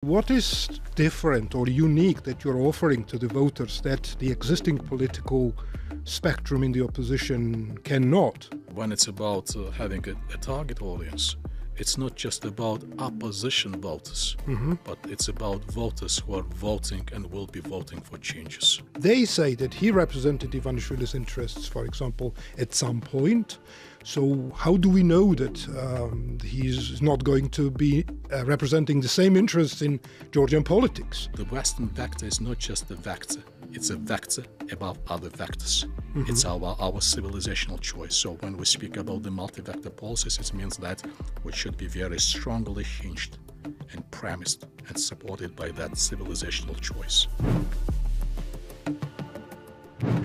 What is different or unique that you're offering to the voters that the existing political spectrum in the opposition cannot? When it's about having a target audience, it's not just about opposition voters, but it's about voters who are voting and will be voting for changes. They say that he represented Ivanishvili's interests, for example, at some point. So how do we know that he's not going to be representing the same interests in Georgian politics? The Western vector is not just a vector. It's a vector above other vectors. It's our civilizational choice. So when we speak about the multi-vector policies, it means that we should be very strongly hinged and premised and supported by that civilizational choice.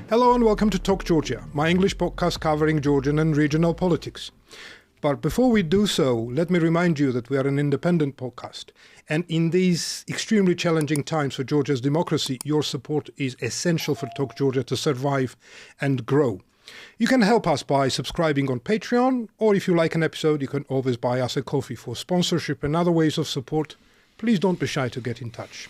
Hello and welcome to Talk Georgia, my English podcast covering Georgian and regional politics. But before we do so, let me remind you that we are an independent podcast. And in these extremely challenging times for Georgia's democracy, your support is essential for Talk Georgia to survive and grow. You can help us by subscribing on Patreon, or if you like an episode, you can always buy us a coffee. For sponsorship and other ways of support, please don't be shy to get in touch.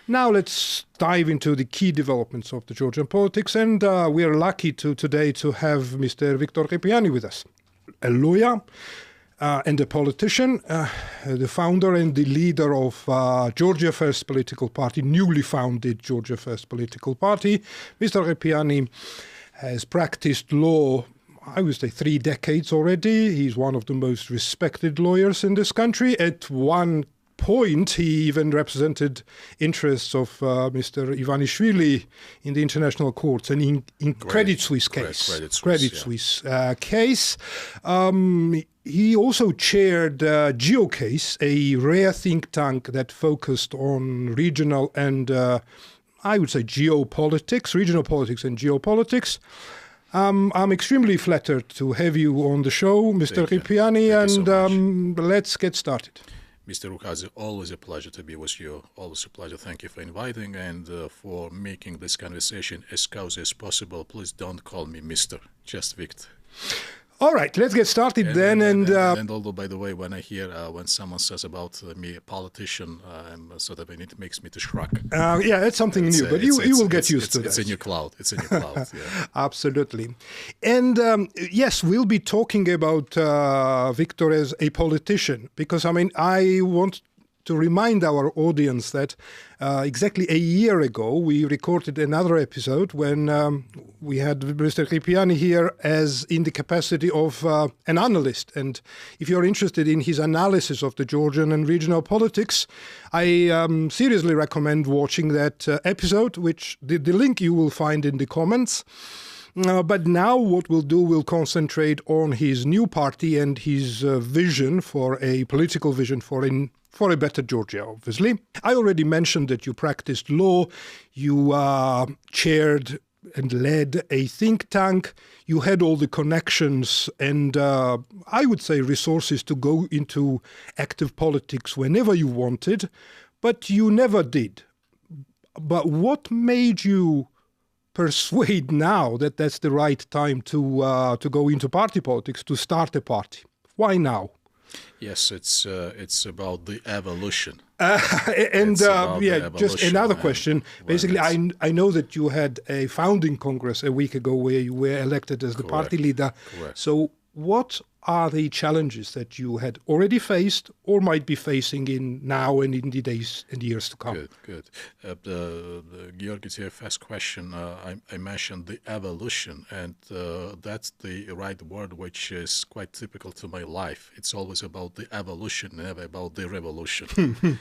Now let's dive into the key developments of the Georgian politics, and we are lucky today to have Mr. Victor Kipiani with us, a lawyer and a politician, the founder and the leader of Georgia First political party, newly founded Georgia First political party. Mr. Kipiani has practiced law, I would say 3 decades already. He's one of the most respected lawyers in this country. At one point, he even represented interests of Mr. Ivanishvili in the international courts and in Credit Suisse case. Credit Suisse case. He also chaired GeoCase, a rare think tank that focused on regional and I would say geopolitics, regional politics and geopolitics. I'm extremely flattered to have you on the show, Mr. Kipiani, and let's get started. Mr. Rukhadze, always a pleasure to be with you. Always a pleasure. Thank you for inviting and for making this conversation as cozy as possible. Please don't call me Mr. Just Victor. All right, let's get started then. And although, by the way, when I hear when someone says about me, a politician, sort of, it makes me to shrug. Yeah, that's something new, but you will get used to that. It's a new cloud. It's a new cloud. Yeah. Absolutely. And yes, we'll be talking about Victor as a politician, because, I want to remind our audience that exactly a year ago, we recorded another episode when we had Mr. Kipiani here as in the capacity of an analyst. And if you're interested in his analysis of the Georgian and regional politics, I seriously recommend watching that episode, which the link you will find in the comments. But now what we'll do, we'll concentrate on his new party and his vision for a political vision for a better Georgia, obviously. I already mentioned that you practiced law, you chaired and led a think tank, you had all the connections and I would say resources to go into active politics whenever you wanted, but you never did. But what made you persuade now that that's the right time to go into party politics, to start a party? Why now? Yes, it's about the evolution. Just another question. Basically, I know that you had a founding congress a week ago where you were elected as the party leader. Correct. So what are the challenges that you had already faced or might be facing in now and in the days and years to come? Good. The Giorgi, to your first question, I mentioned the evolution, and that's the right word, which is quite typical to my life. It's always about the evolution, never about the revolution.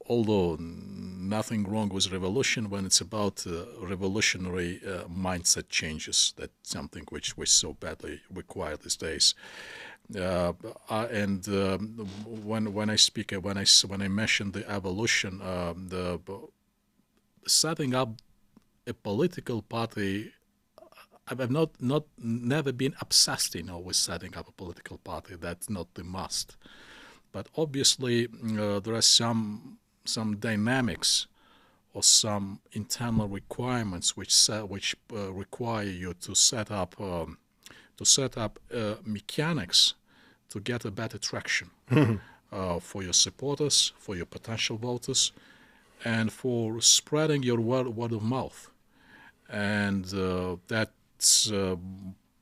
Although nothing wrong with revolution when it's about revolutionary mindset changes, that's something which we so badly require these days. And when I mentioned the evolution, the setting up a political party, I've never been obsessed, with setting up a political party. That's not the must. But obviously, there are some dynamics or some internal requirements which require you to set up mechanics to get a better traction. for your supporters, for your potential voters, and for spreading your word of mouth. And that's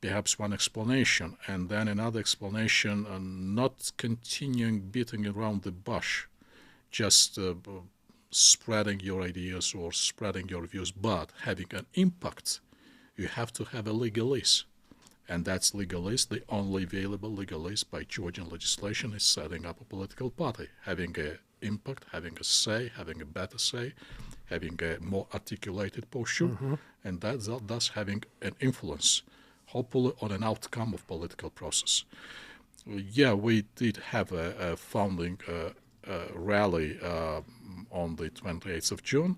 perhaps one explanation. And then another explanation, not continuing beating around the bush, just spreading your ideas or spreading your views, but having an impact. You have to have a legalese. And that's legalese. The only available legalese by Georgian legislation is setting up a political party, having an impact, having a say, having a better say, having a more articulated posture, and that's thus having an influence, hopefully, on an outcome of political process. Yeah, we did have a founding rally on the 28th of June.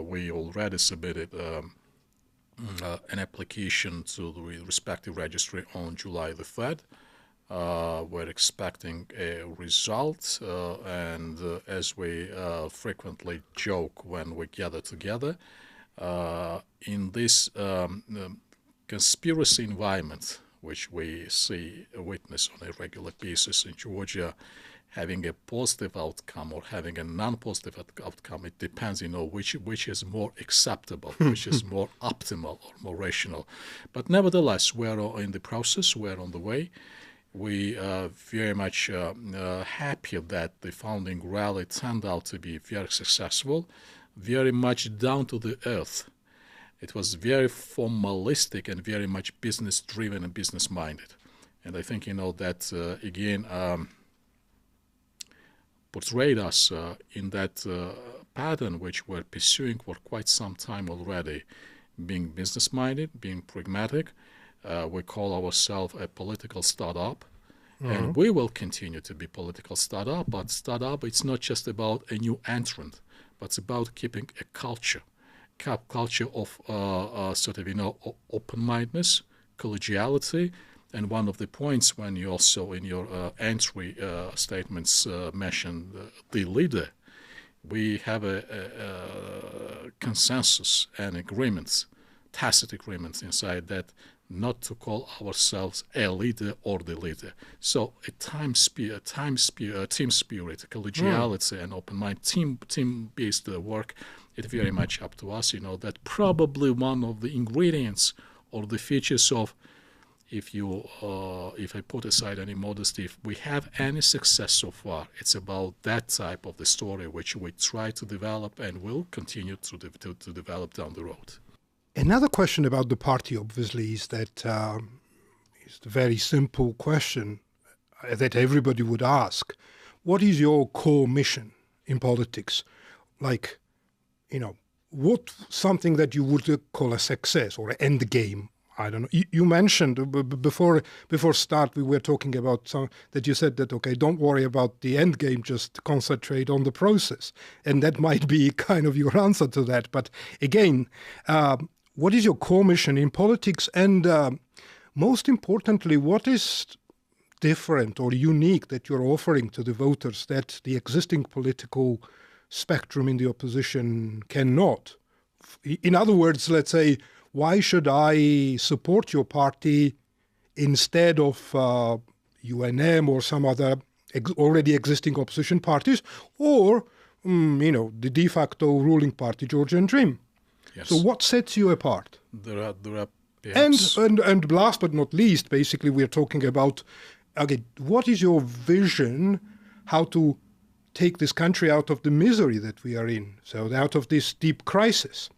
We already submitted an application to the respective registry on July the 3rd. We're expecting a result, and as we frequently joke when we gather together, in this conspiracy environment, which we witness on a regular basis in Georgia, having a positive outcome or having a non-positive outcome, it depends, which is more acceptable, which is more optimal or more rational. But nevertheless, we're in the process, we're on the way. We are very much happy that the founding rally turned out to be very successful, very much down to the earth. It was very formalistic and very much business-driven and business-minded. And I think, that, again, portrayed us in that pattern which we're pursuing for quite some time already, being business-minded, being pragmatic. We call ourselves a political startup, and we will continue to be political startup. But startup, it's not just about a new entrant, but it's about keeping a culture of open-mindedness, collegiality. And one of the points when you also in your entry statements mentioned the leader, we have a consensus and agreements, tacit agreements inside that not to call ourselves a leader or the leader. So a team spirit, collegiality, and open mind, team-based work, it's very much up to us. That probably one of the ingredients or the features of, if I put aside any modesty, if we have any success so far, it's about that type of the story which we try to develop and will continue to develop down the road. Another question about the party, obviously, is that it's a very simple question that everybody would ask. What is your core mission in politics? Like, what something that you would call a success or an end game? I don't know. You mentioned before start we were talking about that you said that, okay, don't worry about the end game, just concentrate on the process. And that might be kind of your answer to that. But again, what is your core mission in politics? And most importantly, what is different or unique that you're offering to the voters that the existing political spectrum in the opposition cannot? In other words, let's say, why should I support your party instead of UNM or some other already existing opposition parties, or the de facto ruling party, Georgian Dream? Yes. So what sets you apart? There are perhaps... And last but not least, basically, we're talking about, okay, what is your vision, how to take this country out of the misery that we are in, so out of this deep crisis?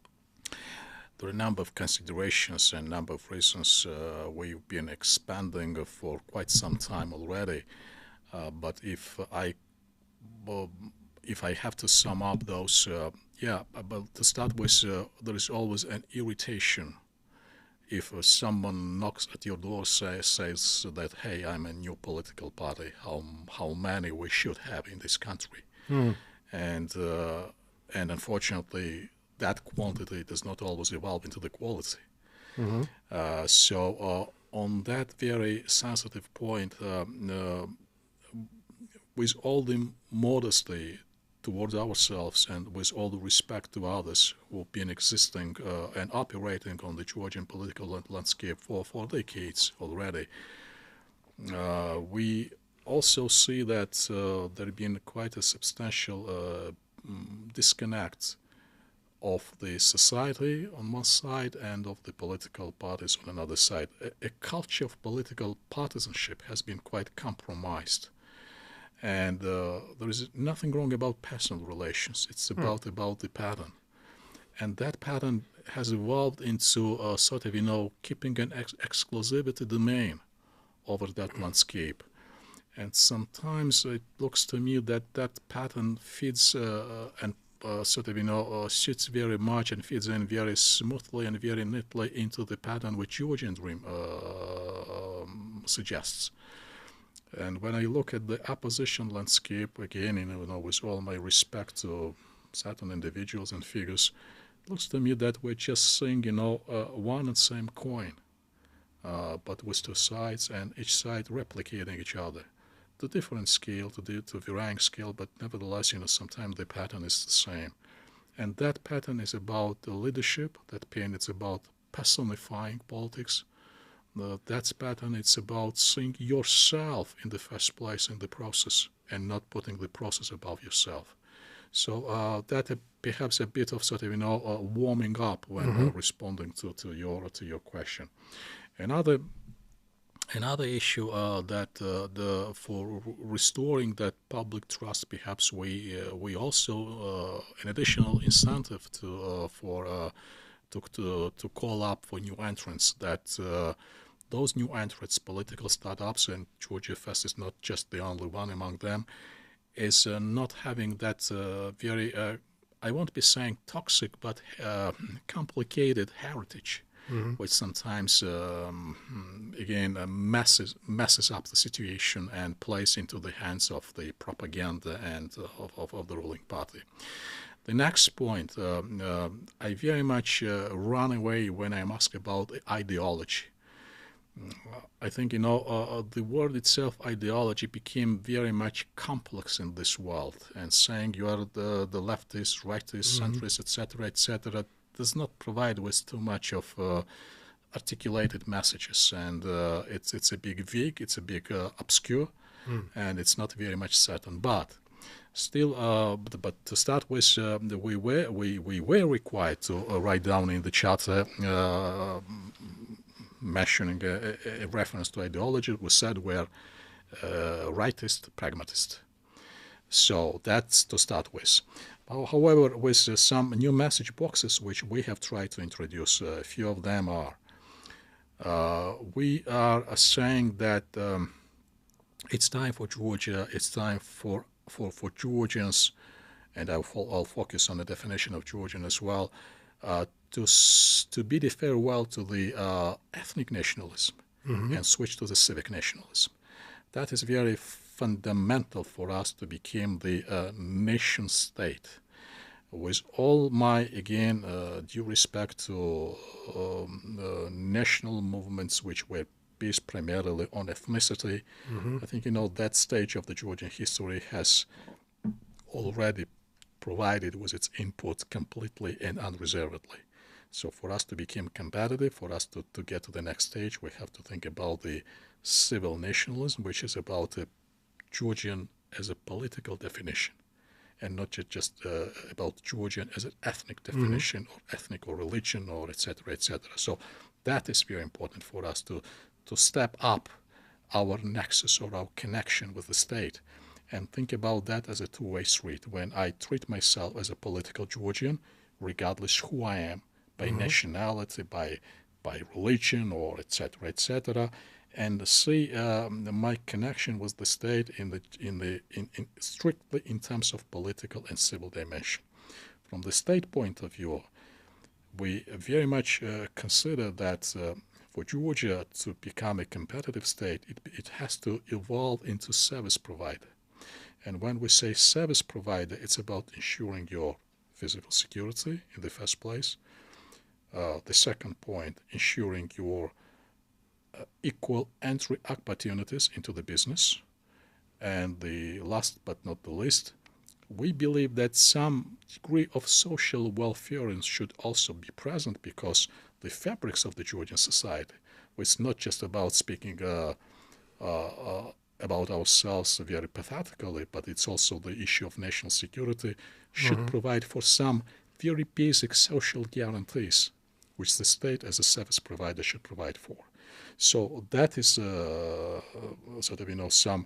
There are a number of considerations and a number of reasons. We've been expanding for quite some time already. But if I have to sum up those, but to start with, there is always an irritation if someone knocks at your door, says that, hey, I'm a new political party, how many we should have in this country. And unfortunately, that quantity does not always evolve into the quality. So on that very sensitive point, with all the modesty towards ourselves and with all the respect to others who have been existing and operating on the Georgian political landscape for decades already, we also see that there has been quite a substantial disconnect of the society on one side and of the political parties on another side. A culture of political partisanship has been quite compromised. And there is nothing wrong about personal relations. It's about the pattern. And that pattern has evolved into sort of, keeping an exclusivity domain over that landscape. And sometimes it looks to me that that pattern feeds and sort of, sits very much and fits in very smoothly and very neatly into the pattern which Georgian Dream suggests. And when I look at the opposition landscape, again, with all my respect to certain individuals and figures, it looks to me that we're just seeing, one and same coin, but with two sides, and each side replicating each other. To different scale, to varying scale, but nevertheless, sometimes the pattern is the same. And that pattern is about the leadership, that pattern it's about personifying politics. That pattern it's about seeing yourself in the first place in the process and not putting the process above yourself. So that perhaps a bit of sort of, warming up when responding to your question. Another issue that for restoring that public trust, perhaps we also an additional incentive to call up for new entrants. That those new entrants, political startups, and Georgia Fest is not just the only one among them, is not having that very I won't be saying toxic, but complicated heritage. Which sometimes, again, messes up the situation and plays into the hands of the propaganda and of the ruling party. The next point, I very much run away when I'm asked about ideology. I think, the word itself, ideology, became very much complex in this world, and saying you are the leftist, rightist, centrist, etc., does not provide with too much of articulated messages, and it's a big vague, it's a big obscure, and it's not very much certain. But still, but to start with, we were required to write down in the charter mentioning a reference to ideology. We said we're rightist, pragmatist. So that's to start with. However, with some new message boxes which we have tried to introduce, a few of them are, we are saying that it's time for Georgia, it's time for Georgians, and I'll focus on the definition of Georgian as well, to bid a farewell to the ethnic nationalism and switch to the civic nationalism. That is very fundamental for us to become the nation state. With all my, again, due respect to national movements which were based primarily on ethnicity, I think, that stage of the Georgian history has already provided with its input completely and unreservedly. So for us to become competitive, for us to get to the next stage, we have to think about the civil nationalism, which is about Georgian as a political definition, and not just about Georgian as an ethnic definition or ethnic or religion or etc., etc. So that is very important for us to step up our nexus or our connection with the state and think about that as a two-way street. When I treat myself as a political Georgian, regardless who I am, by nationality, by religion, or etc., and see my connection with the state in strictly in terms of political and civil dimension. From the state point of view, we very much consider that for Georgia to become a competitive state, it has to evolve into service provider. And when we say service provider, it's about ensuring your physical security in the first place. The second point, ensuring your equal entry opportunities into the business. And the last but not the least, we believe that some degree of social welfare should also be present, because the fabrics of the Georgian society, it's not just about speaking about ourselves very pathetically, but it's also the issue of national security, should provide for some very basic social guarantees, which the state as a service provider should provide for. So that is sort of, some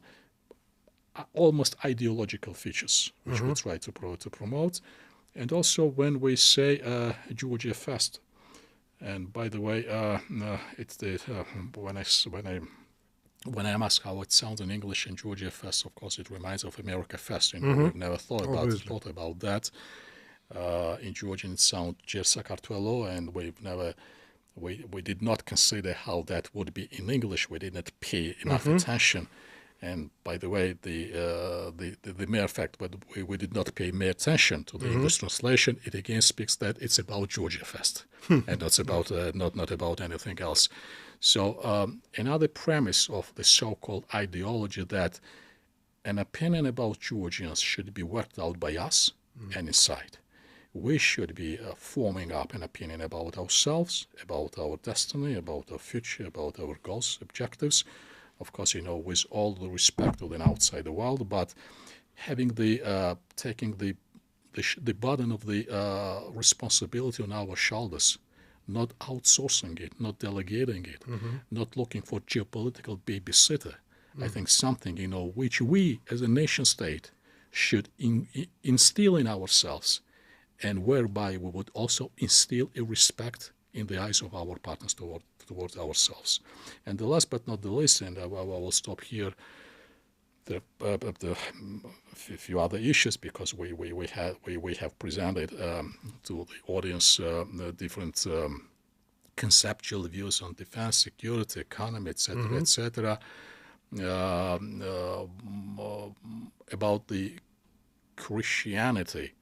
almost ideological features which we try to promote. And also when we say Georgia Fest, and by the way, it's the when I'm asked how it sounds in English in Georgia Fest, of course it reminds of America Fest. We've never thought about that. In Georgian it sounds Sakartvelo, and we did not consider how that would be in English. We did not pay enough attention. And by the way, the mere fact that we did not pay mere attention to the English translation, it again speaks that it's about Georgia Fest and not about not about anything else. So another premise of the so-called ideology that an opinion about Georgians should be worked out by us and inside. We should be forming up an opinion about ourselves, about our destiny, about our future, about our goals, objectives. Of course, with all the respect to the outside world, but having taking the burden of the responsibility on our shoulders, not outsourcing it, not delegating it, not looking for geopolitical babysitter. I think something, which we as a nation state should instill in ourselves, and whereby we would also instill a respect in the eyes of our partners towards ourselves. And the last but not the least, and I will stop here, the few other issues, because we have presented to the audience the different conceptual views on defense, security, economy, etc., etc., about the Christianity.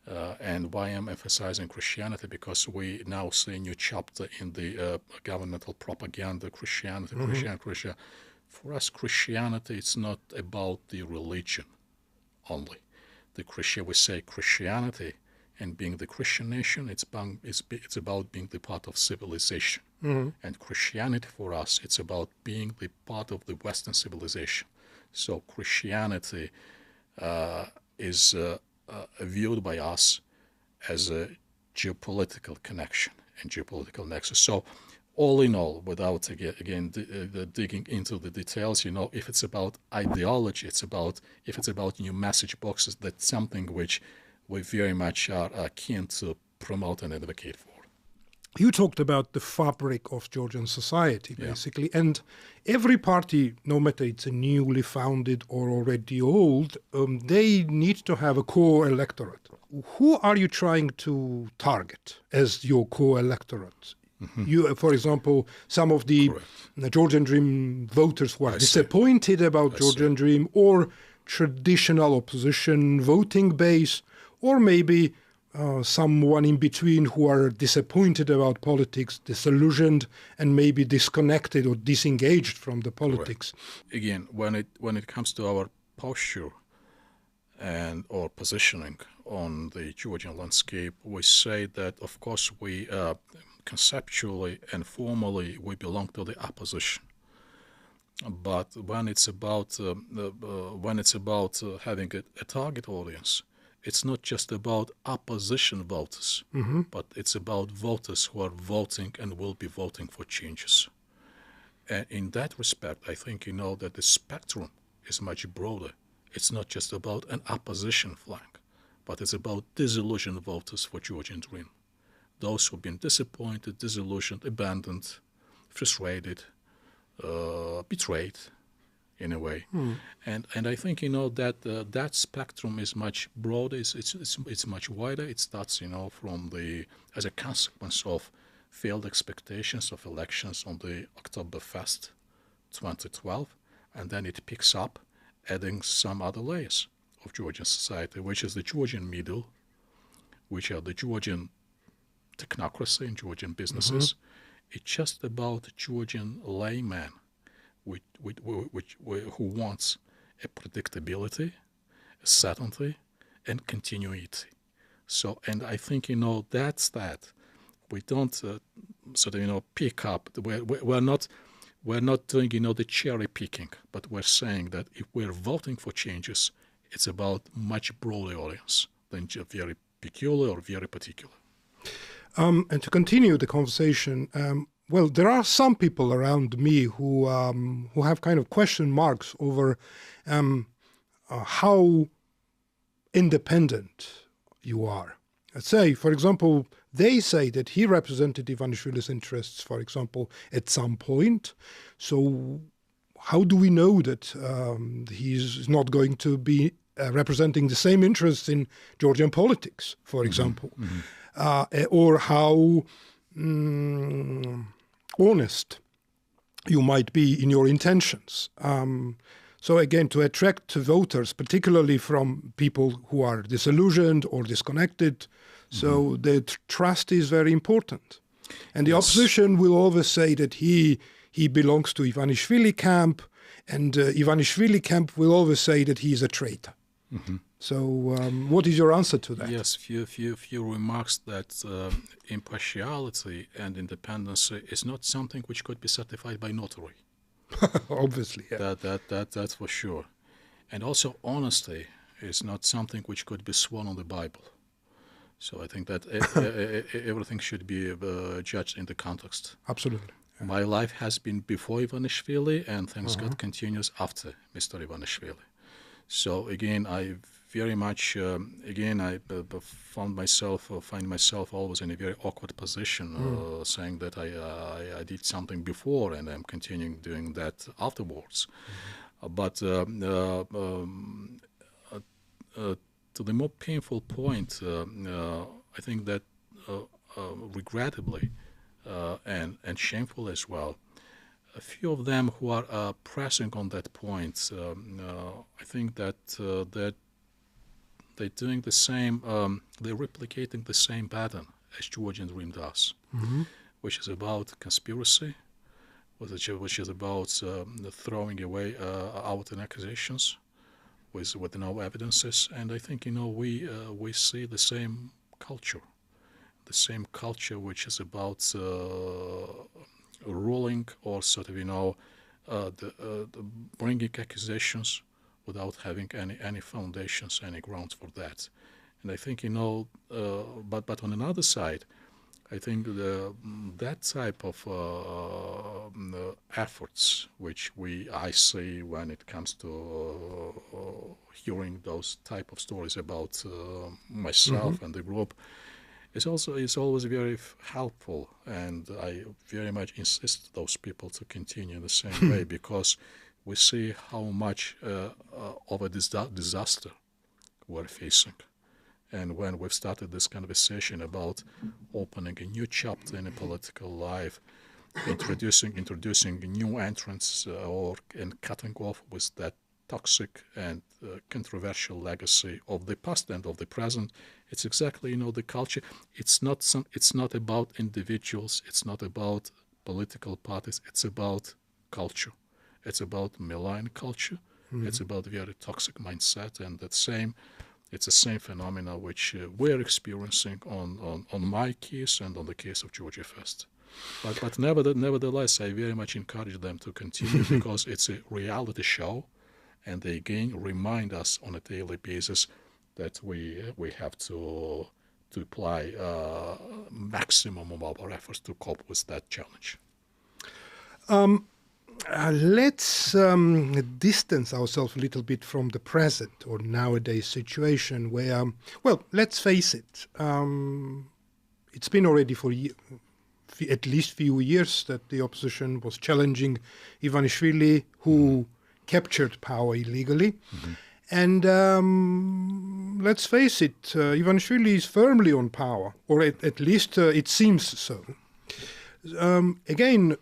And why I'm emphasizing Christianity, because we now see a new chapter in the governmental propaganda, Christianity. For us, Christianity, it's not about the religion only. We say Christianity, and being the Christian nation, it's about being the part of civilization. And Christianity for us, it's about being the part of the Western civilization. So Christianity is viewed by us as a geopolitical connection and geopolitical nexus. So all in all, without again digging into the details, if it's about ideology, if it's about new message boxes, that's something which we very much are keen to promote and advocate for. You talked about the fabric of Georgian society, basically, and every party, no matter it's a newly founded or already old, they need to have a core electorate. Who are you trying to target as your core electorate? You, for example, some of the Georgian Dream voters who are disappointed about Georgian Dream, or traditional opposition voting base, or maybe someone in between who are disappointed about politics, disillusioned, and maybe disconnected or disengaged from the politics. Again, when it comes to our posture and or positioning on the Georgian landscape, we say that, of course, we conceptually and formally we belong to the opposition. But when it's about having a target audience, it's not just about opposition voters, but it's about voters who are voting and will be voting for changes. And in that respect, I think that the spectrum is much broader. It's not just about an opposition flank, but it's about disillusioned voters for Georgian Dream. Those who've been disappointed, disillusioned, abandoned, frustrated, betrayed, in a way. And I think that that spectrum is much broader. It's much wider. It starts from as a consequence of failed expectations of elections on the Oktoberfest 2012, and then it picks up, adding some other layers of Georgian society, which is the Georgian middle, which are the Georgian technocracy and Georgian businesses. It's just about Georgian layman, who wants a predictability, a certainty, and continuity. So, and I think that's that. We don't pick up. we're not doing, the cherry picking, but we're saying that if we're voting for changes, it's about much broader audience than just very peculiar or very particular. And to continue the conversation, well, there are some people around me who have kind of question marks over how independent you are. Let's say, for example, they say that he represented Ivanishvili's interests, for example, at some point. So how do we know that he's not going to be representing the same interests in Georgian politics, for example? Or how honest you might be in your intentions. So again, to attract voters, particularly from people who are disillusioned or disconnected, so the trust is very important. And the opposition will always say that he belongs to Ivanishvili camp, and Ivanishvili camp will always say that he is a traitor. So what is your answer to that? Yes, few remarks that impartiality and independence is not something which could be certified by notary. Obviously, yeah. That's for sure. And also honesty is not something which could be sworn on the Bible. So I think that everything should be judged in the context. Absolutely. Yeah. My life has been before Ivanishvili, and thanks God continues after Mr. Ivanishvili. So again, I very much, I find myself always in a very awkward position, saying that I did something before and I'm continuing doing that afterwards. But to the more painful point, I think that regrettably and shameful as well, a few of them who are pressing on that point, I think that they're doing the same, they're replicating the same pattern as Georgian Dream does, which is about conspiracy, which is about throwing away out accusations with no evidences. And I think, we see the same culture which is about ruling or sort of, bringing accusations without having any foundations, any grounds for that. And I think, but on another side, I think that type of efforts which I see when it comes to hearing those type of stories about myself and the group, is always very helpful, and I very much insist those people to continue the same way, because we see how much of a disaster we're facing. And when we've started this conversation about opening a new chapter in a political life, introducing new entrants and cutting off with that toxic and controversial legacy of the past and of the present, it's exactly the culture. It's not about individuals. It's not about political parties. It's about culture. It's about malign culture. It's about very toxic mindset, and it's the same phenomena which we're experiencing on my case and on the case of Georgia Fest. But nevertheless, I very much encourage them to continue because it's a reality show, and they again remind us on a daily basis that we have to apply maximum of our efforts to cope with that challenge. Let's distance ourselves a little bit from the present or nowadays situation where, well, let's face it, it's been already for at least few years that the opposition was challenging Ivanishvili, who captured power illegally. And let's face it, Ivanishvili is firmly on power, or at least it seems so. Again,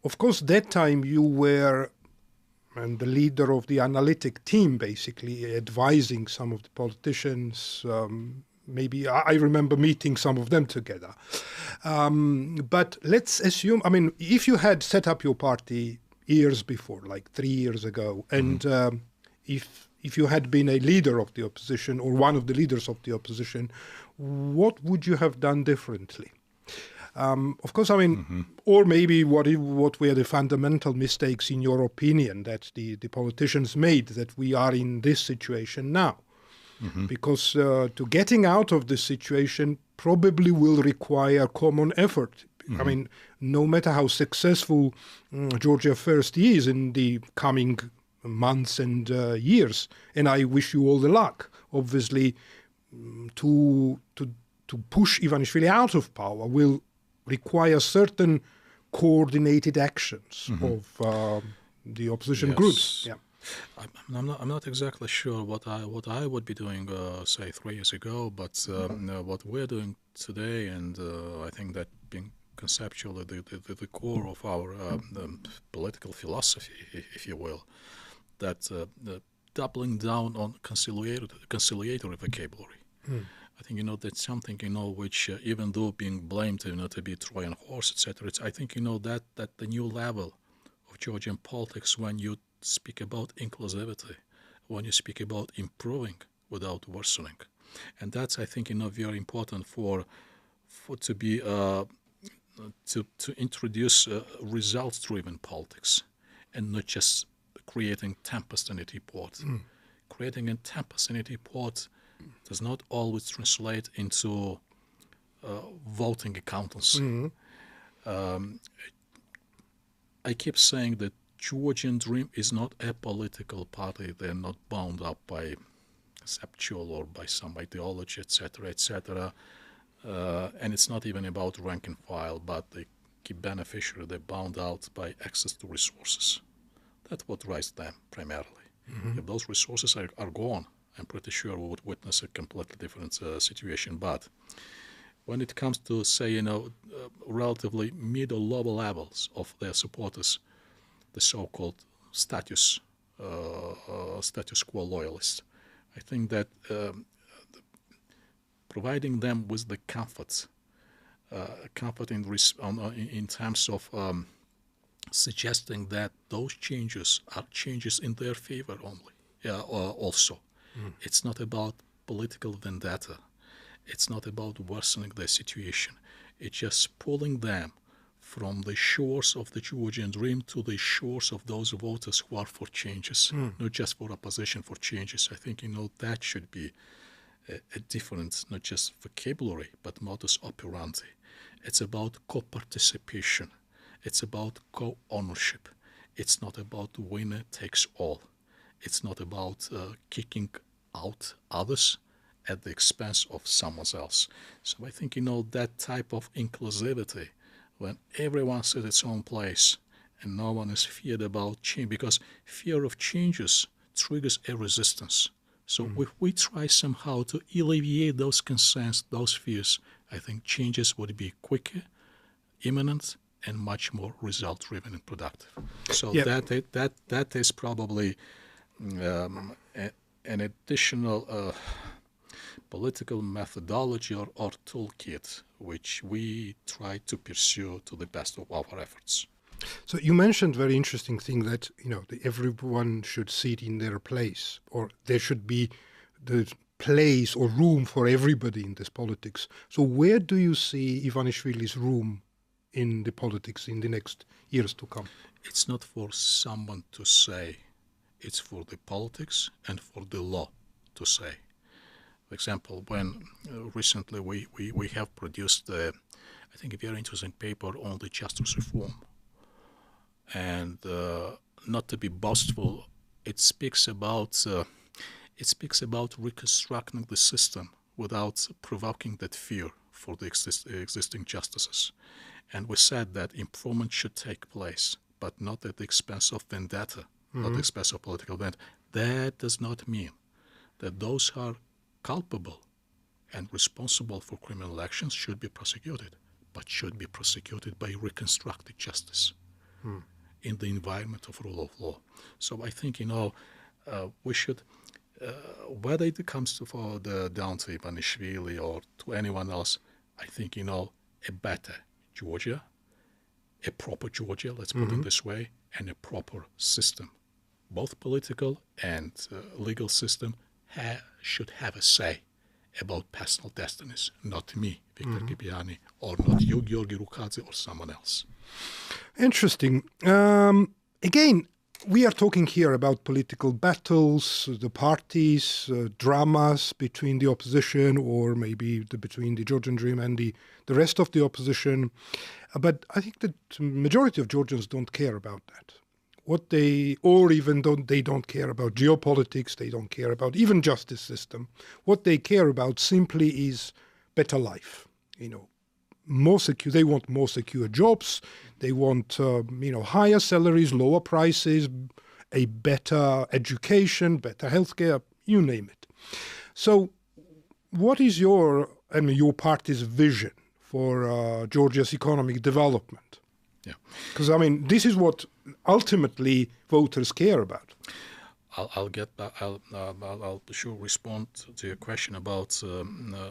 of course, that time you were the leader of the analytic team, basically advising some of the politicians. Maybe I remember meeting some of them together. But let's assume, if you had set up your party years before, like 3 years ago, and if you had been a leader of the opposition or one of the leaders of the opposition, what would you have done differently? Of course, I mean, or maybe what were the fundamental mistakes, in your opinion, that the politicians made, that we are in this situation now? Because to getting out of this situation probably will require common effort. I mean, no matter how successful Georgia first is in the coming months and years, and I wish you all the luck, obviously, to push Ivanishvili out of power will require certain coordinated actions of the opposition groups. Yeah. I'm not exactly sure what I would be doing, say 3 years ago, but what we're doing today, and I think that being conceptually the core of our political philosophy, if you will, that doubling down on conciliatory vocabulary. I think that's something which even though being blamed to be Trojan horse, etc. I think that the new level of Georgian politics, when you speak about inclusivity, when you speak about improving without worsening, and that's I think very important for to be to introduce results-driven politics, and not just creating tempest in a teapot. Creating a tempest in a teapot does not always translate into voting accountancy. I keep saying that Georgian Dream is not a political party. They're not bound up by conceptual or by some ideology, etc., etc. And it's not even about rank and file, but the key beneficiary, they're bound out by access to resources. That's what drives them primarily. If those resources are gone, I'm pretty sure we would witness a completely different situation. But when it comes to, say, relatively mid or lower levels of their supporters, the so-called status quo loyalists, I think that providing them with the comfort in terms of suggesting that those changes are changes in their favor only, also. It's not about political vendetta. It's not about worsening their situation. It's just pulling them from the shores of the Georgian Dream to the shores of those voters who are for changes, not just for opposition, for changes. I think, that should be a different, not just vocabulary, but modus operandi. It's about co-participation. It's about co-ownership. It's not about winner takes all. It's not about kicking out others at the expense of someone else. So I think, that type of inclusivity, when everyone sits its own place and no one is feared about change, because fear of changes triggers a resistance. So if we try somehow to alleviate those concerns, those fears, I think changes would be quicker, imminent, and much more result-driven and productive. So that is probably an additional political methodology or toolkit which we try to pursue to the best of our efforts. So you mentioned very interesting thing that everyone should sit in their place, or there should be the place or room for everybody in this politics. So where do you see Ivanishvili's room in the politics in the next years to come? It's not for someone to say. It's for the politics and for the law to say. For example, when recently we have produced, I think, a very interesting paper on the justice reform. And not to be boastful, it speaks about reconstructing the system without provoking that fear for the existing justices. And we said that improvement should take place, but not at the expense of vendetta, not at the expense of political vendetta. That does not mean that those who are culpable and responsible for criminal actions should be prosecuted, but should be prosecuted by reconstructed justice in the environment of rule of law. So I think, we should, whether it comes down to Ivanishvili or to anyone else, I think, a better Georgia, a proper Georgia, let's put it this way, and a proper system, both political and legal system, should have a say about personal destinies, not me, Victor Kipiani, or not you, Giorgi, Rukhadze, or someone else. Interesting. Again, we are talking here about political battles, the parties, dramas between the opposition, or maybe between the Georgian Dream and the rest of the opposition. But I think that the majority of Georgians don't care about that. They don't care about geopolitics, they don't care about even justice system. What they care about simply is better life. More secure. They want more secure jobs. They want higher salaries, lower prices, a better education, better healthcare. You name it. So, what is your party's vision for Georgia's economic development? Yeah, because this is what ultimately voters care about. I'll sure respond to your question about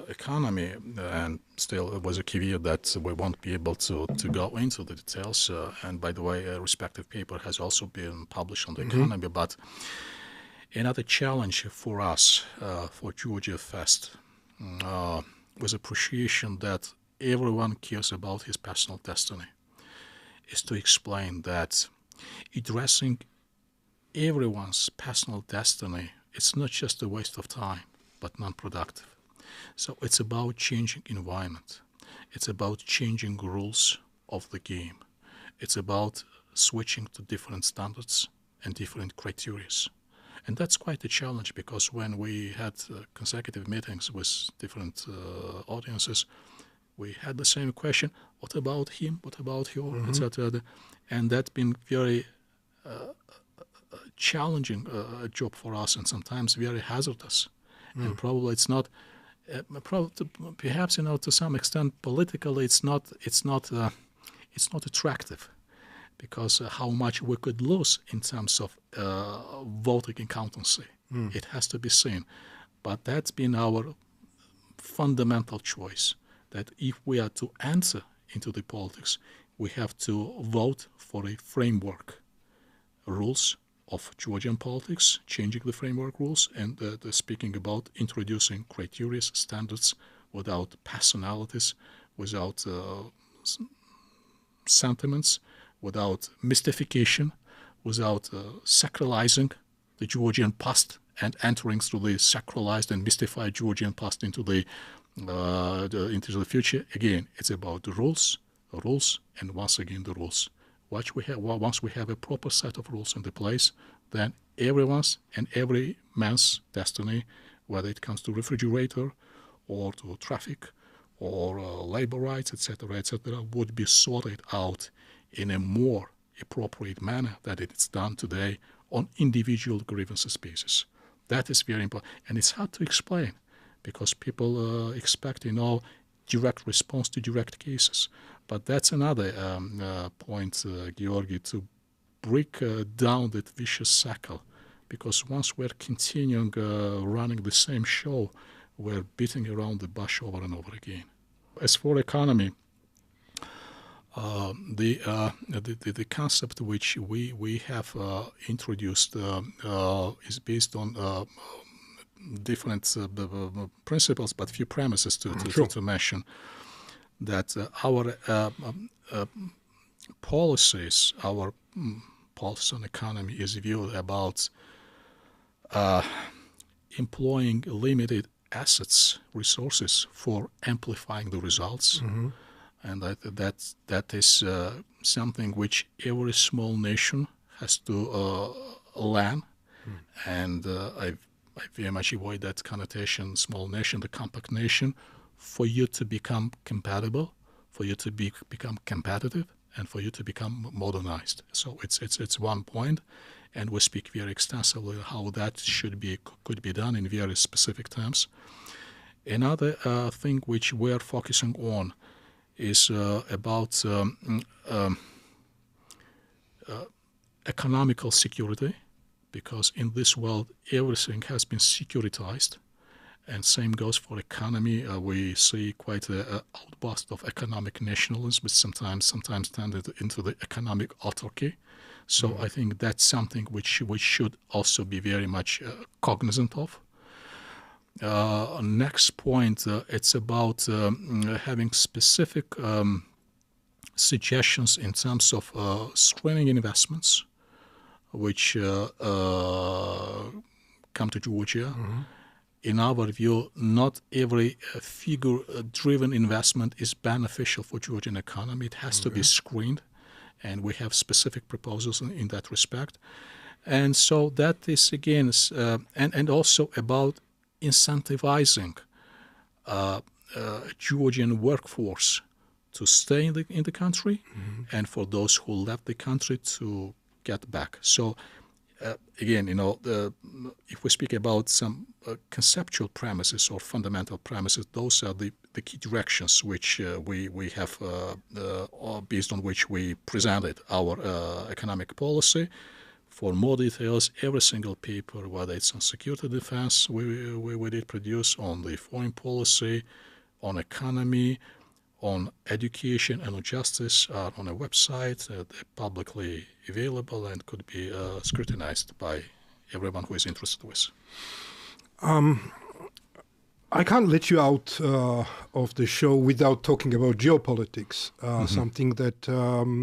economy, and still it was a caveat that we won't be able to go into the details. And by the way, a respective paper has also been published on the economy. But another challenge for us, for Georgia Fest, was appreciation that everyone cares about his personal destiny, is to explain that addressing everyone's personal destiny, it's not just a waste of time, but non-productive. So it's about changing environment. It's about changing rules of the game. It's about switching to different standards and different criteria. And that's quite a challenge, because when we had consecutive meetings with different audiences, we had the same question: what about him? What about her? Etc. And that's been very challenging job for us, and sometimes very hazardous. And probably it's not, perhaps to some extent politically, it's not attractive, because how much we could lose in terms of voting accountancy. It has to be seen. But that's been our fundamental choice, that if we are to enter into the politics, we have to vote for a framework, rules of Georgian politics, changing the framework rules, and speaking about introducing criteria, standards, without personalities, without sentiments, without mystification, without sacralizing the Georgian past and entering through the sacralized and mystified Georgian past into the future. Again, it's about the rules, and once again the rules. Once we have a proper set of rules in the place, then everyone's and every man's destiny, whether it comes to refrigerator or to traffic or labor rights, etc., would be sorted out in a more appropriate manner than it's done today on individual grievances basis. That is very important, and it's hard to explain, because people expect, direct response to direct cases. But that's another point, Giorgi, to break down that vicious cycle, because once we're continuing running the same show, we're beating around the bush over and over again. As for economy, the concept which we have introduced is based on different principles, but few premises to mention. That our policies, our policy on economy is viewed about employing limited assets, resources for amplifying the results. And that is something which every small nation has to learn. And I very much avoid that connotation, small nation, the compact nation, for you to become compatible, for you to become competitive, and for you to become modernized. So it's one point, and we speak very extensively how that could be done in very specific terms. Another thing which we're focusing on is about economical security, because in this world everything has been securitized. And same goes for economy. We see quite an outburst of economic nationalism, which sometimes turned into the economic autarky. So I think that's something which we should also be very much cognizant of. Next point, it's about having specific suggestions in terms of screening investments which come to Georgia. In our view, not every figure-driven investment is beneficial for Georgian economy. It has to be screened, and we have specific proposals in that respect. And so that is, again, and also about incentivizing Georgian workforce to stay in the country, and for those who left the country to get back. So again, if we speak about some conceptual premises or fundamental premises, those are the key directions which we have, based on which we presented our economic policy. For more details, every single paper, whether it's on security defense, we did produce, on the foreign policy, on economy, on education and on justice, are on a website. They're publicly available and could be scrutinized by everyone who is interested with. I can't let you out of the show without talking about geopolitics, something that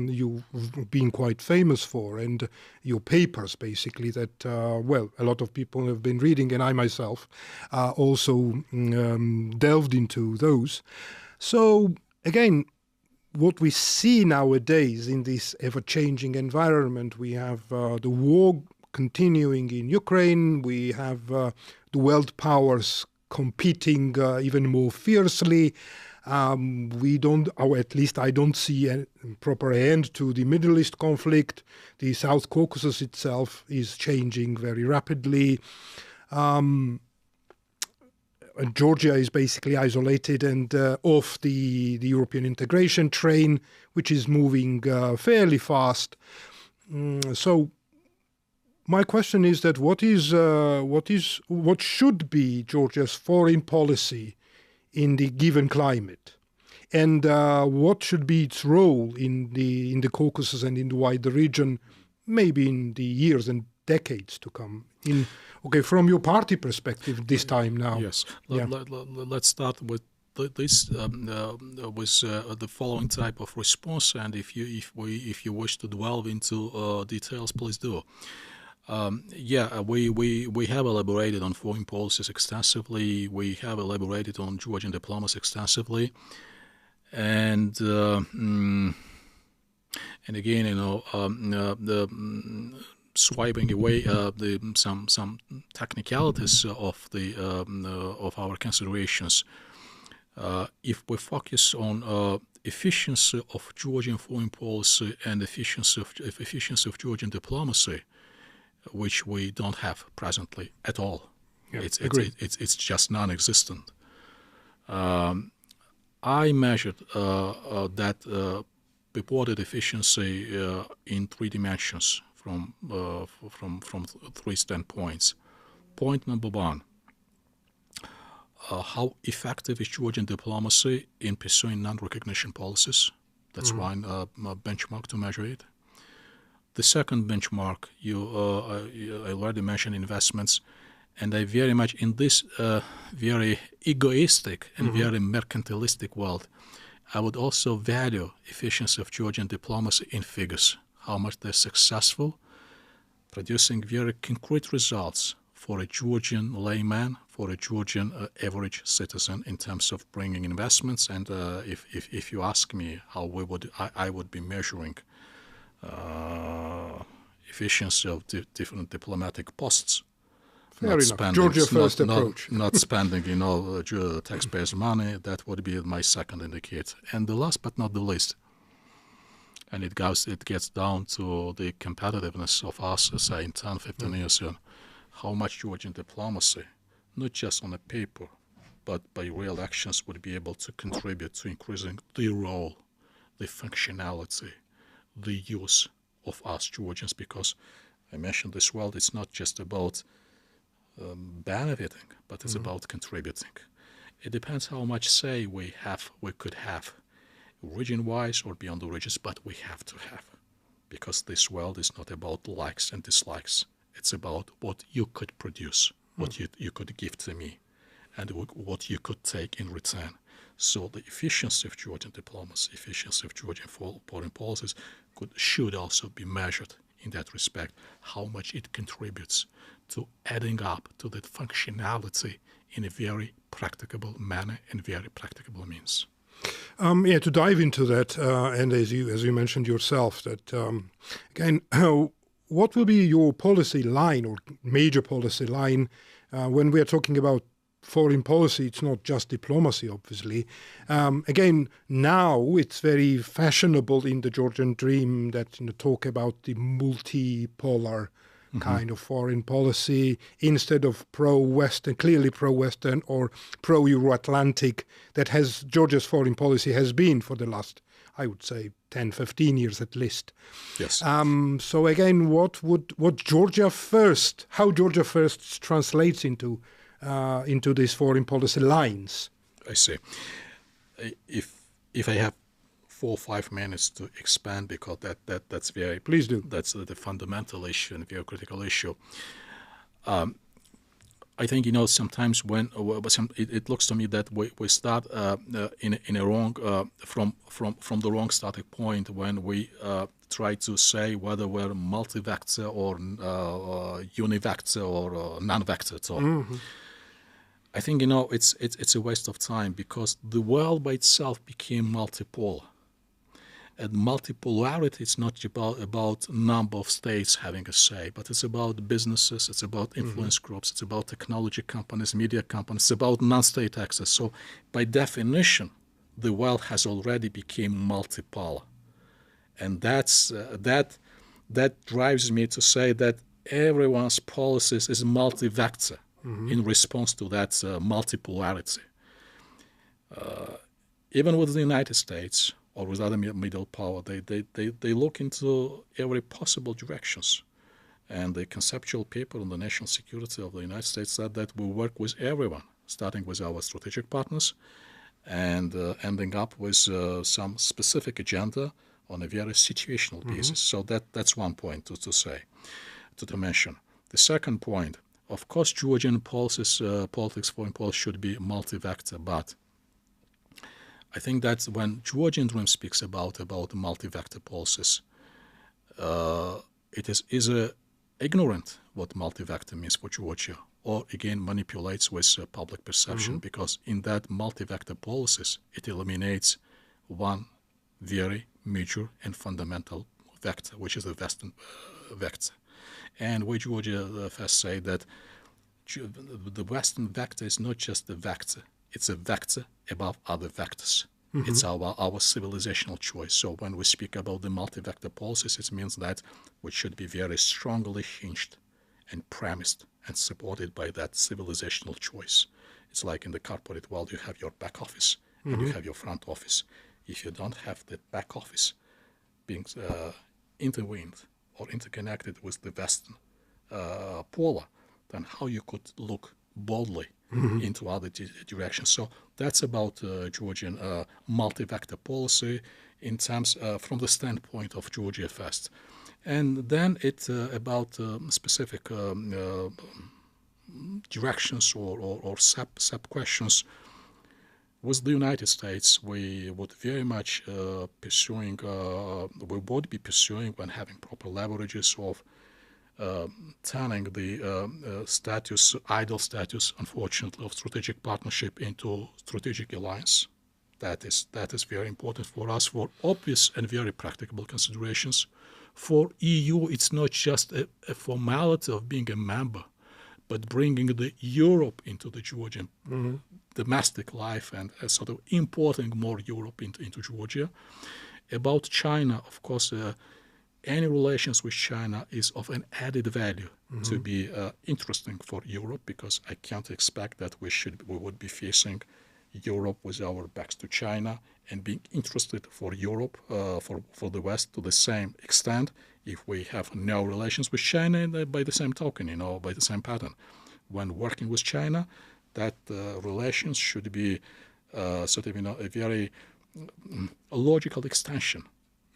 you've been quite famous for, and your papers, basically, that, well, a lot of people have been reading, and I myself also delved into those. So, again, what we see nowadays in this ever-changing environment, we have the war continuing in Ukraine, we have the world powers competing even more fiercely. We don't, or at least I don't see a proper end to the Middle East conflict. The South Caucasus itself is changing very rapidly. Georgia is basically isolated and off the European integration train, which is moving fairly fast. So my question is that what should be Georgia's foreign policy in the given climate, and what should be its role in the Caucasus and in the wider region, maybe in the years and decades to come? From your party perspective this time now. Yes, let's start with this with the following type of response, and if you wish to delve into details, please do. We have elaborated on foreign policies extensively. We have elaborated on Georgian diplomacy extensively, and again, swiping away some technicalities of our considerations. If we focus on efficiency of Georgian foreign policy and efficiency of Georgian diplomacy, which we don't have presently at all. Yeah, it's just non-existent. I measured that purported efficiency in three dimensions from three standpoints. Point number one: how effective is Georgian diplomacy in pursuing non-recognition policies? That's one benchmark to measure it. The second benchmark, I already mentioned investments, and I very much, in this very egoistic and very mercantilistic world, I would also value efficiency of Georgian diplomacy in figures, how much they're successful, producing very concrete results for a Georgian layman, for a Georgian average citizen in terms of bringing investments. And if you ask me how I would be measuring efficiency of different diplomatic posts. Fair enough. Georgia first approach. Not spending, taxpayers' money. That would be my second indicator. And the last but not the least, and it gets down to the competitiveness of us, say, in 10, 15 years, how much Georgian diplomacy, not just on a paper, but by real actions, would be able to contribute to increasing the role, the functionality, the use of us Georgians, because I mentioned this world, it's not just about benefiting, but it's about contributing. It depends how much say we could have, region-wise or beyond the regions, but we have to have, because this world is not about likes and dislikes. It's about what you could produce, what you could give to me. and what you could take in return. So the efficiency of Georgian diplomacy, efficiency of Georgian foreign policies should also be measured in that respect, how much it contributes to adding up to that functionality in a very practicable manner and very practicable means. To dive into that, and as you mentioned yourself, that again, what will be your policy line or major policy line when we are talking about foreign policy? It's not just diplomacy, obviously. Again, now it's very fashionable in the Georgian dream that talk about the multipolar kind of foreign policy instead of pro-Western, clearly pro-Western or pro-Euro-Atlantic that Georgia's foreign policy has been for the last, I would say, 10, 15 years at least. Yes. So again, how Georgia first translates into these foreign policy lines? I see. If I have 4 or 5 minutes to expand, because that's very... Please do. That's the fundamental issue and very critical issue. I think, sometimes when it looks to me that we start in a wrong from the wrong starting point when we try to say whether we're multi-vector or univector or non-vector at all. I think it's a waste of time, because the world by itself became multipolar. And multipolarity is not about number of states having a say, but it's about businesses, it's about influence groups, it's about technology companies, media companies, it's about non-state access. So by definition, the world has already become multipolar. And that drives me to say that everyone's policies is multi-vector in response to that multipolarity. Even with the United States, or with other middle power, they look into every possible directions. And the conceptual paper on the national security of the United States said that we work with everyone, starting with our strategic partners and ending up with some specific agenda on a very situational basis. So that's one point to mention. The second point, of course, Georgian policies, politics, foreign policy should be multi-vector, but I think that when Georgian Dream speaks about multi-vector policies, it is either ignorant what multi-vector means for Georgia, or again manipulates with public perception, because in that multi-vector policies, it eliminates one very major and fundamental vector, which is the Western vector. And we Georgia first say that the Western vector is not just a vector, it's a vector above other vectors. It's our civilizational choice. So when we speak about the multi-vector policies, it means that we should be very strongly hinged and premised and supported by that civilizational choice. It's like in the corporate world, you have your back office and you have your front office. If you don't have the back office being intertwined or interconnected with the Western polar, then how you could look boldly into other directions. So that's about Georgian multi-vector policy in terms from the standpoint of Georgia first. And then it's about specific directions or sub-questions. With the United States, we would very much we would be pursuing when having proper leverages of turning the idle status, unfortunately, of strategic partnership into strategic alliance. That is very important for us for obvious and very practicable considerations. For EU, it's not just a formality of being a member, but bringing the Europe into the Georgian domestic life and sort of importing more Europe into Georgia. About China, of course, any relations with China is of an added value to be interesting for Europe, because I can't expect that we would be facing Europe with our backs to China and being interested for Europe, for the West to the same extent if we have no relations with China, and by the same token, by the same pattern. When working with China, that relations should be sort of, a very logical extension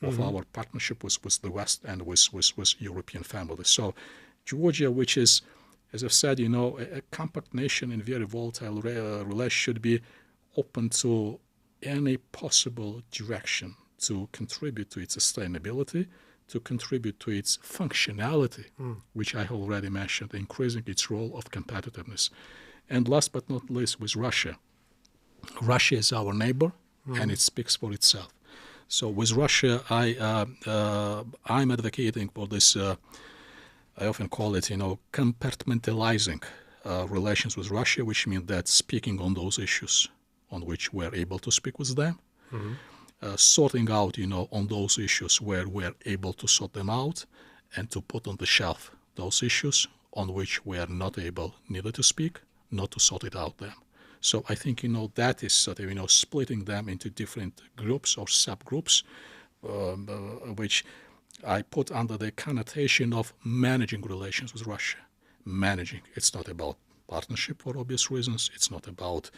of our partnership with the West and with European families. So Georgia, which is As I've said, a compact nation in very volatile relations should be open to any possible direction to contribute to its sustainability, to contribute to its functionality, which I already mentioned, increasing its role of competitiveness. And last but not least, with Russia. Russia is our neighbor, and it speaks for itself. So with Russia, I'm advocating for this, I often call it, compartmentalizing relations with Russia, which means that speaking on those issues on which we're able to speak with them, sorting out, on those issues where we're able to sort them out, and to put on the shelf those issues on which we are not able neither to speak, nor to sort it out them. So I think, that is sort of, splitting them into different groups or subgroups, which I put under the connotation of managing relations with Russia. Managing. It's not about partnership for obvious reasons. It's not about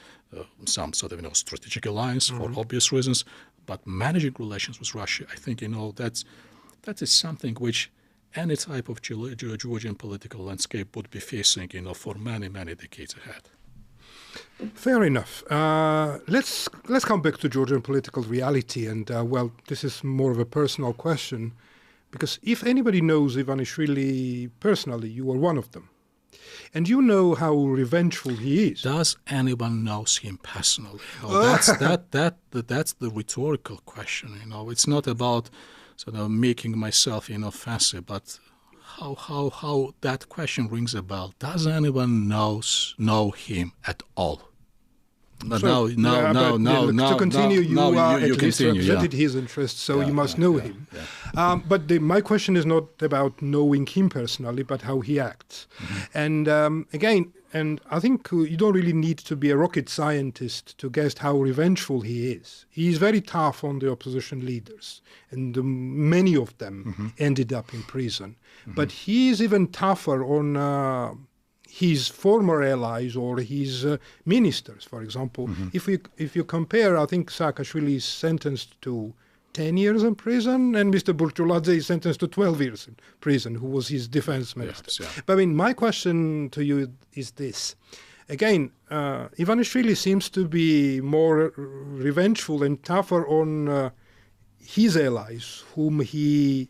some sort of, strategic alliance for obvious reasons. But managing relations with Russia, I think, that is something which any type of Georgian political landscape would be facing, for many, many decades ahead. Fair enough. Let's come back to Georgian political reality, and this is more of a personal question, because if anybody knows Ivanishvili personally, you are one of them, and you know how revengeful he is. Does anyone knows him personally? That's the rhetorical question. It's not about sort of making myself offensive, but how that question rings a bell. Does anyone know him at all? But to continue, you at least represented his interests, so you must know him. Yeah. But my question is not about knowing him personally, but how he acts. And again, I think you don't really need to be a rocket scientist to guess how revengeful he is. He is very tough on the opposition leaders, and many of them ended up in prison. But he is even tougher on his former allies or his ministers, for example. If you compare, I think Saakashvili is sentenced to 10 years in prison, and Mr. Rukhadze is sentenced to 12 years in prison, who was his defense minister. Yes, yeah. But my question to you is this. Again, Ivanishvili seems to be more revengeful and tougher on his allies, whom he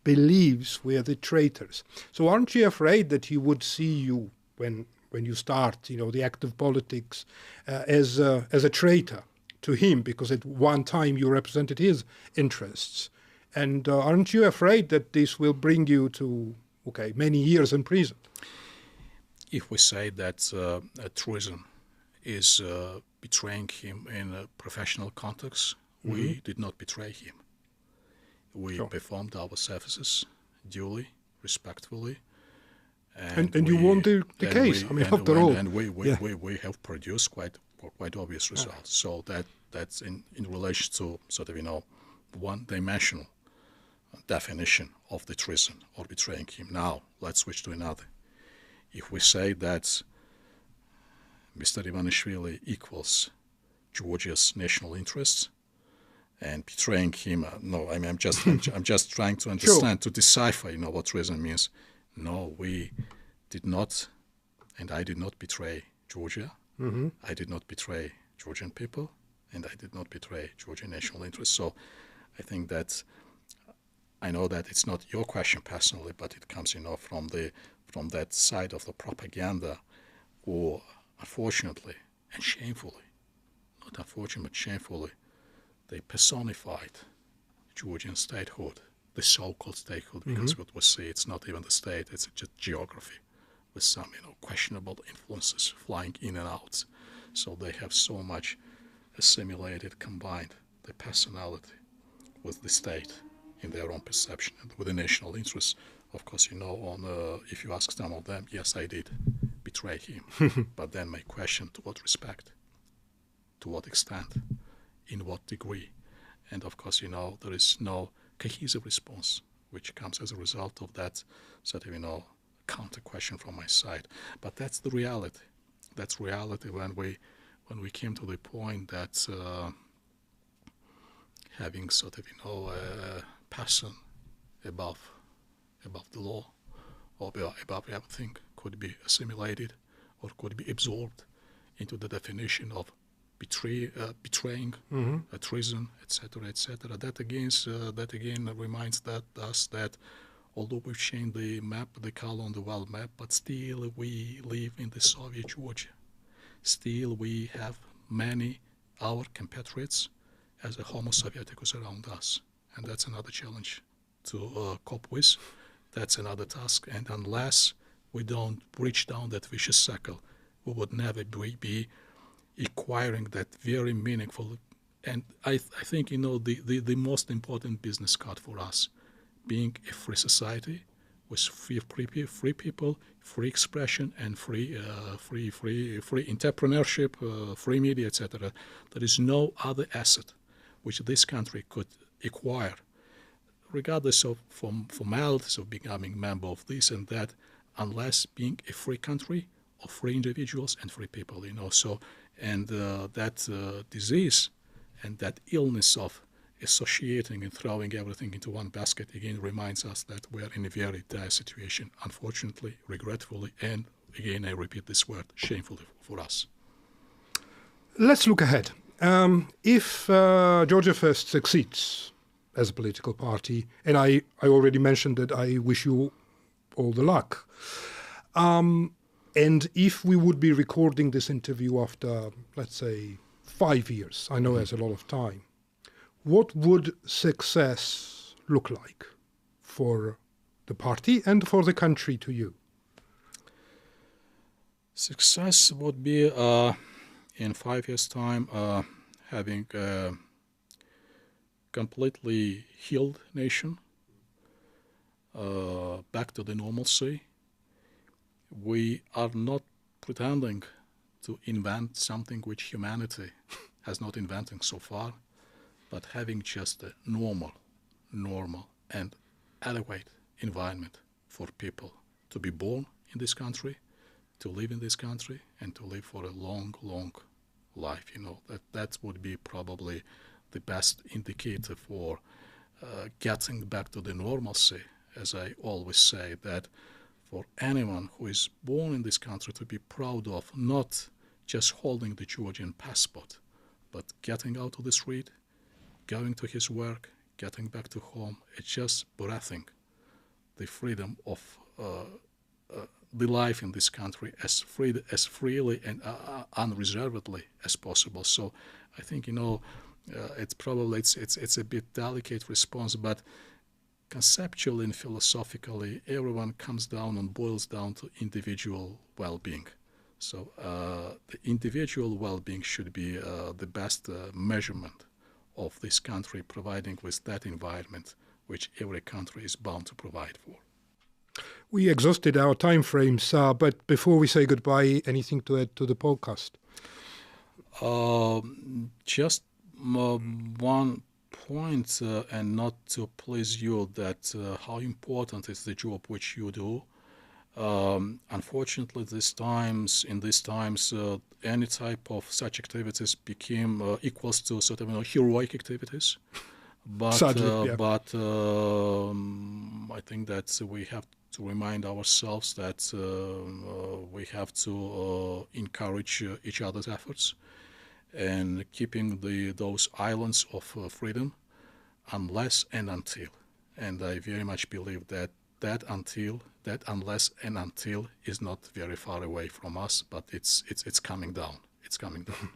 believes were the traitors. So aren't you afraid that he would see you when you start, the active politics as a traitor to him, because at one time you represented his interests? And aren't you afraid that this will bring you to, many years in prison? If we say that treason is betraying him in a professional context, we did not betray him. We performed our services duly, respectfully. And you won the case, after all. And we have produced quite obvious results. So that's in relation to sort of, one-dimensional definition of the treason or betraying him. Now, let's switch to another. If we say that Mr. Ivanishvili equals Georgia's national interests, and betraying him, I'm just trying to understand, to decipher, what treason means. No, we did not, and I did not betray Georgia. I did not betray Georgian people, and I did not betray Georgian national interests. So I think that I know that it's not your question personally, but it comes, from that side of the propaganda, who unfortunately and shamefully, not unfortunately, but shamefully, they personified Georgian statehood, the so-called statehood, because what we see, it's not even the state, it's just geography, with some, questionable influences flying in and out. So they have so much assimilated, combined the personality with the state in their own perception and with the national interests. Of course, if you ask some of them, yes, I did betray him. But then my question, to what respect? To what extent? In what degree? And of course, there is no cohesive response, which comes as a result of that sort of, counter question from my side. But that's the reality. That's reality when we came to the point that having sort of, a passion above the law, or above everything, could be assimilated or could be absorbed into the definition of betraying, treason, etc., etc. That again reminds us that although we've changed the map, the color on the world map, but still we live in the Soviet Georgia. Still we have many our compatriots as a Homo Sovieticus around us, and that's another challenge to cope with. That's another task, and unless we don't breach down that vicious cycle, we would never be acquiring that very meaningful, and I think the most important business card for us, being a free society with free people, free expression, and free entrepreneurship, free media, etc. There is no other asset which this country could acquire, regardless of formalities of becoming member of this and that, unless being a free country of free individuals and free people. So. And that disease and that illness of associating and throwing everything into one basket again reminds us that we are in a very dire situation, unfortunately, regretfully, and again I repeat this word, shamefully for us. Let's look ahead. If Georgia First succeeds as a political party, and I already mentioned that I wish you all the luck, and if we would be recording this interview after, let's say, 5 years, I know there's a lot of time, what would success look like for the party and for the country to you? Success would be, in 5 years' time, having a completely healed nation, back to the normalcy. We are not pretending to invent something which humanity has not invented so far, but having just a normal and adequate environment for people to be born in this country, to live in this country, and to live for a long life. That would be probably the best indicator for getting back to the normalcy, as I always say, that for anyone who is born in this country to be proud of not just holding the Georgian passport, but getting out of the street, going to his work, getting back to home, it's just breathing the freedom of the life in this country as freely and unreservedly as possible. So I think it's probably it's a bit delicate response, but conceptually and philosophically, everyone comes down and boils down to individual well-being. So the individual well-being should be the best measurement of this country, providing with that environment which every country is bound to provide for. We exhausted our time frames, but before we say goodbye, anything to add to the podcast? Just one point, and not to please you, that how important is the job which you do. Unfortunately, in these times, any type of such activities became equals to sort of heroic activities. But Sadly, yeah. I think that we have to remind ourselves that we have to encourage each other's efforts and keeping those islands of freedom unless and until. And I very much believe that unless and until is not very far away from us, but it's coming down. It's coming down.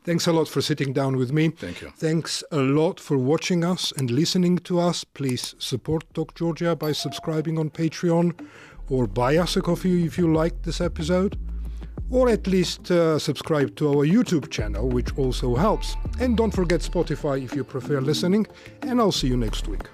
Thanks a lot for sitting down with me. Thank you. Thanks a lot for watching us and listening to us. Please support Talk Georgia by subscribing on Patreon, or buy us a coffee if you liked this episode, or at least subscribe to our YouTube channel, which also helps. And don't forget Spotify if you prefer listening, and I'll see you next week.